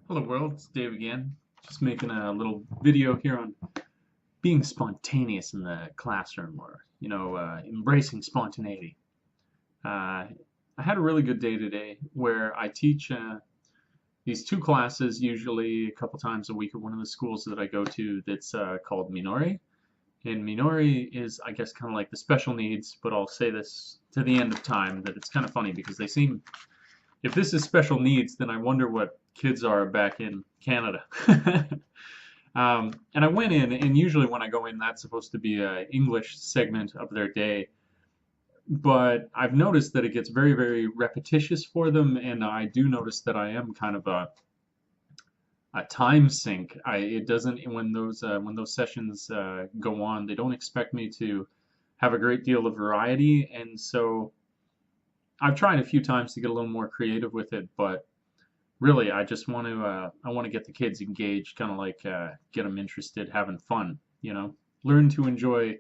Hello world, it's Dave again. Just making a little video here on being spontaneous in the classroom or, embracing spontaneity. I had a really good day today where I teach these two classes usually a couple times a week at one of the schools that I go to that's called Minori. And Minori is, I guess, kind of like the special needs, but I'll say this to the end of time that it's kind of funny because they seem if this is special needs, then I wonder what kids are back in Canada. And I went in, and usually when I go in, that's supposed to be an English segment of their day. But I've noticed that it gets very, very repetitious for them, and I do notice that I am kind of a time sink. It doesn't when those sessions go on, they don't expect me to have a great deal of variety, and so I've tried a few times to get a little more creative with it, but really I want to get the kids engaged, kind of like get them interested, having fun, learn to enjoy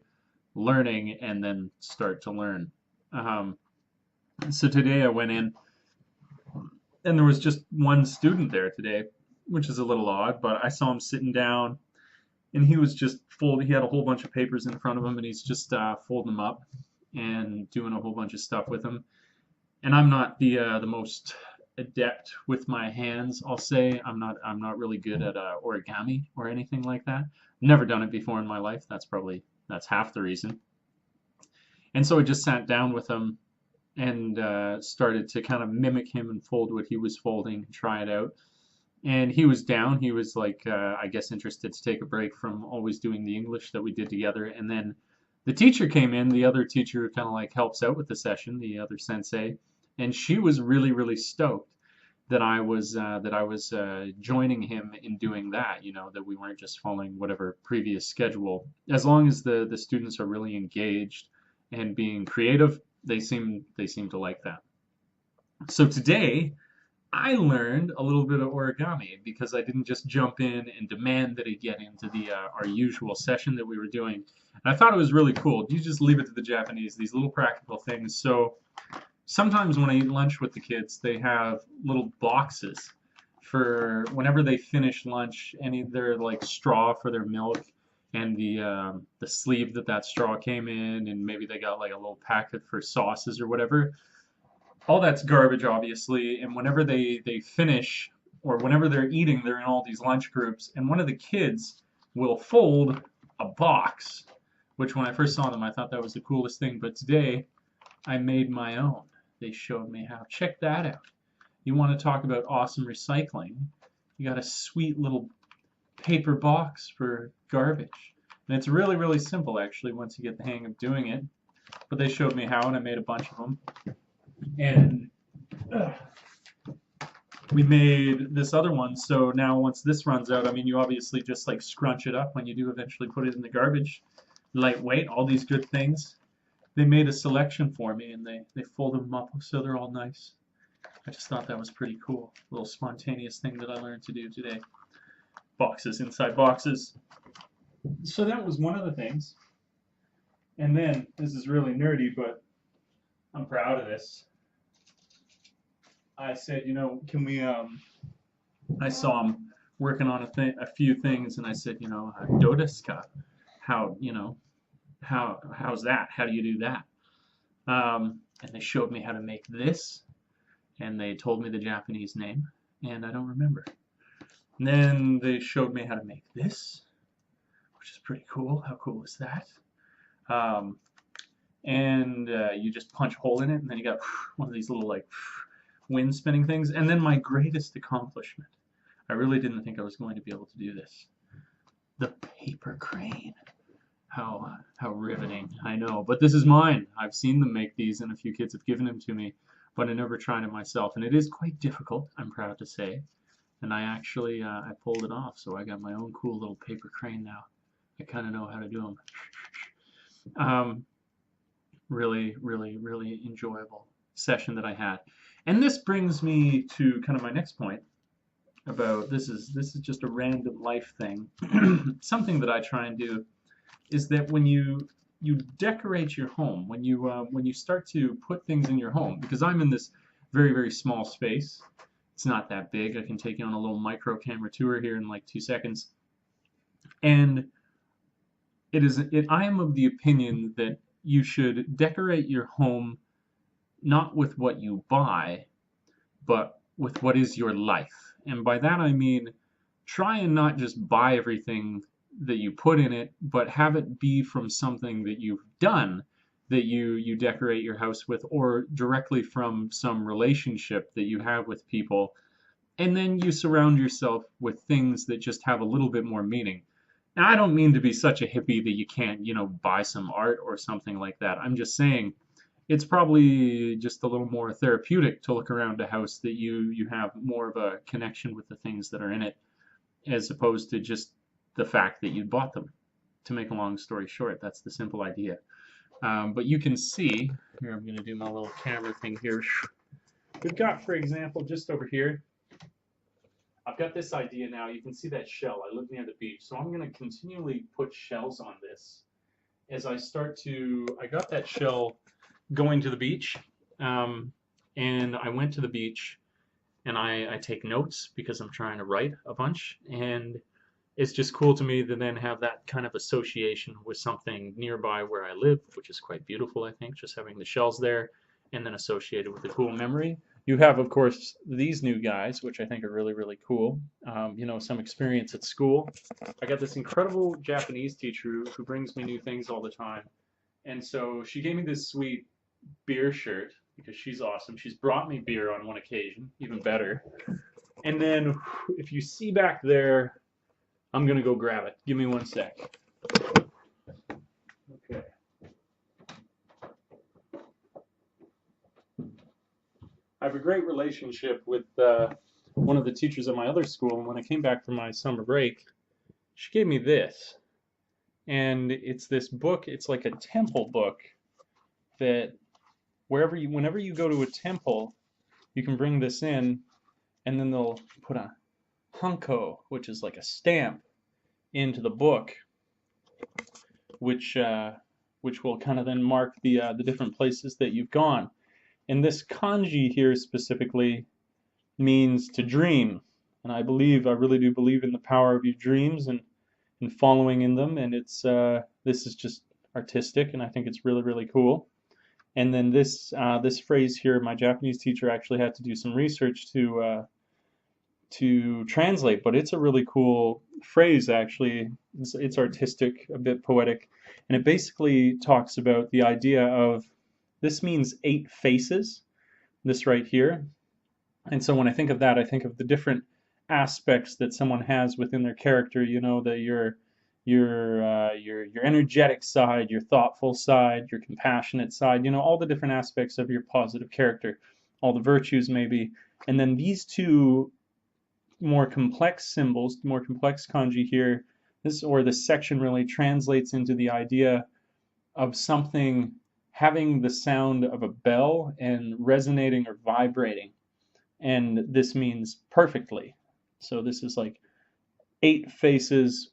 learning and then start to learn. Um, so today I went in and there was just one student there today, which is a little odd, but I saw him sitting down and he was just he had a whole bunch of papers in front of him and he's just folding them up and doing a whole bunch of stuff with them. And I'm not the most adept with my hands. I'll say I'm not really good at origami or anything like that. Never done it before in my life. That's half the reason. And so I just sat down with him and started to kind of mimic him and fold what he was folding, try it out. And he was down. He was like, I guess, interested to take a break from always doing the English that we did together. And then the teacher came in. The other teacher kind of like helps out with the session, the other sensei, and she was really, really stoked that I was joining him in doing that. That we weren't just following whatever previous schedule. As long as the students are really engaged and being creative, they seem to like that. So today I learned a little bit of origami because I didn't just jump in and demand that he get into the our usual session that we were doing. And I thought it was really cool. You just leave it to the Japanese, these little practical things. So sometimes when I eat lunch with the kids, they have little boxes for whenever they finish lunch, any their like straw for their milk and the sleeve that straw came in, and maybe they got like a little packet for sauces or whatever. All that's garbage, obviously, and whenever they finish or whenever they're eating, they're in all these lunch groups, and one of the kids will fold a box, which when I first saw them, I thought that was the coolest thing, but today I made my own. They showed me how. Check that out. You want to talk about awesome recycling? You got a sweet little paper box for garbage. And it's really, really simple actually once you get the hang of doing it. But they showed me how and I made a bunch of them. And we made this other one. So now once this runs out, I mean, you obviously just like scrunch it up when you do eventually put it in the garbage. Lightweight, all these good things. They made a selection for me and they folded them up so they're all nice. I just thought that was pretty cool. A little spontaneous thing that I learned to do today. Boxes inside boxes. So that was one of the things. And then, this is really nerdy, but I'm proud of this. I said, can we, I saw him working on a few things and I said, dodeska, how, how's that? How do you do that? And they showed me how to make this, and they told me the Japanese name, and I don't remember. And then they showed me how to make this, which is pretty cool. How cool is that? And you just punch a hole in it, and then you got one of these little like wind spinning things. And then my greatest accomplishment, I really didn't think I was going to be able to do this, the paper crane. How riveting. I know, but this is mine. I've seen them make these and a few kids have given them to me, but I never tried it myself, and it is quite difficult, I'm proud to say. And I pulled it off, so I got my own cool little paper crane now. I kind of know how to do them. Really, really, really enjoyable session that I had. And this brings me to kind of my next point about this is just a random life thing. Something that I try and do is that when you decorate your home, when you start to put things in your home, because I'm in this very, very small space, It's not that big. I can take you on a little micro camera tour here in like 2 seconds. And I am of the opinion that you should decorate your home not with what you buy, but with what is your life. And by that I mean try and not just buy everything that you put in it, but have it be from something that you've done that you decorate your house with, or directly from some relationship that you have with people. And then you surround yourself with things that just have a little bit more meaning. Now, I don't mean to be such a hippie that you can't, buy some art or something like that. I'm just saying it's probably just a little more therapeutic to look around a house that you have more of a connection with the things that are in it, as opposed to just the fact that you bought them. To make a long story short, that's the simple idea. But you can see, here I'm going to do my little camera thing here. We've got, for example, just over here, I've got this idea now. You can see that shell. I live near the beach, so I'm going to continually put shells on this as I got that shell going to the beach, and I went to the beach, and I take notes because I'm trying to write a bunch, and it's just cool to me to then have that kind of association with something nearby where I live, which is quite beautiful, I think, just having the shells there, and then associated with a cool memory. You have, of course, these new guys, which I think are really, really cool. Some experience at school. I got this incredible Japanese teacher who brings me new things all the time. And so she gave me this sweet beer shirt because she's awesome. She's brought me beer on one occasion, even better. And then if you see back there, I'm going to go grab it. Give me 1 sec. Okay. I have a great relationship with one of the teachers at my other school, and when I came back from my summer break, she gave me this. And it's this book, it's like a temple book that whenever you go to a temple, you can bring this in, and then they'll put a hunko, which is like a stamp, into the book, which will kind of then mark the different places that you've gone. And this kanji here specifically means to dream. And I really do believe in the power of your dreams and following in them. And this is just artistic, and I think it's really, really cool. And then this phrase here, my Japanese teacher actually had to do some research to translate, but it's a really cool phrase actually. It's artistic, a bit poetic, and it basically talks about the idea of, this means 8 faces, this right here. And so when I think of that, I think of the different aspects that someone has within their character, that your energetic side, your thoughtful side, your compassionate side, all the different aspects of your positive character, all the virtues maybe. And then these two more complex symbols, more complex kanji here, this section really translates into the idea of something having the sound of a bell and resonating or vibrating. And this means perfectly. So this is like 8 faces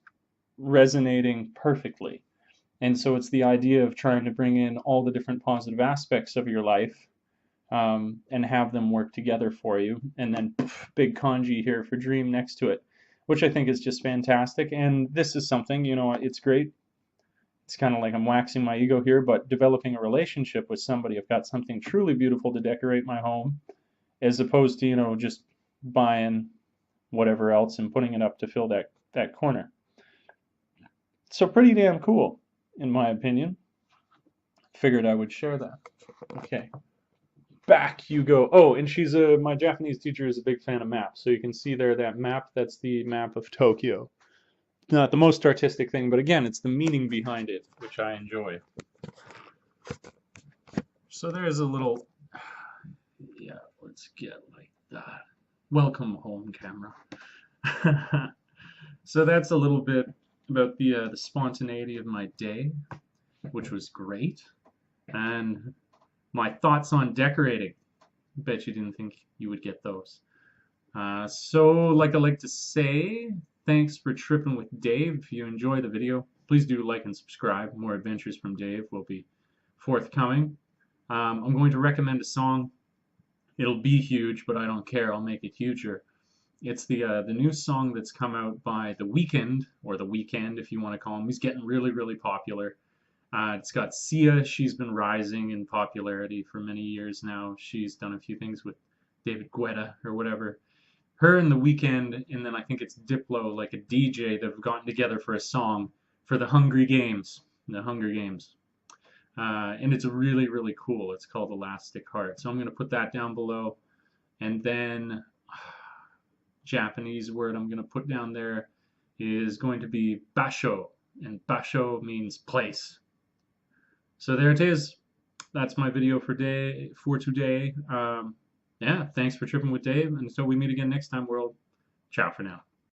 resonating perfectly. And so it's the idea of trying to bring in all the different positive aspects of your life, and have them work together for you. And then big kanji here for dream next to it, which I think is just fantastic. And this is something, it's great. It's kind of like I'm waxing my ego here, but developing a relationship with somebody, I've got something truly beautiful to decorate my home, as opposed to, just buying whatever else and putting it up to fill that corner. So pretty damn cool, in my opinion. Figured I would share that. Okay. Back you go. Oh, and my Japanese teacher is a big fan of maps. So you can see there that map, that's the map of Tokyo. Not the most artistic thing, but again, it's the meaning behind it, which I enjoy. So there's a little, yeah, let's get like that. Welcome home, camera. So that's a little bit about the spontaneity of my day, which was great, and my thoughts on decorating. Bet you didn't think you would get those. So like I like to say, thanks for tripping with Dave. If you enjoy the video, please do like and subscribe. More adventures from Dave will be forthcoming. I'm going to recommend a song. it'll be huge, but I don't care. I'll make it huger. It's the new song that's come out by The Weeknd, or The Weekend if you want to call him. He's getting really, really popular. It's got Sia. She's been rising in popularity for many years now. She's done a few things with David Guetta or whatever. Her and The Weeknd, and then I think it's Diplo, like a DJ, that have gotten together for a song for the Hungry Games. The Hunger Games. And it's really, really cool. It's called Elastic Heart. So I'm going to put that down below. And then Japanese word I'm going to put down there is going to be basho. And basho means place. So there it is. That's my video for today. Yeah, thanks for tripping with Dave. And until we meet again next time, world. Ciao for now.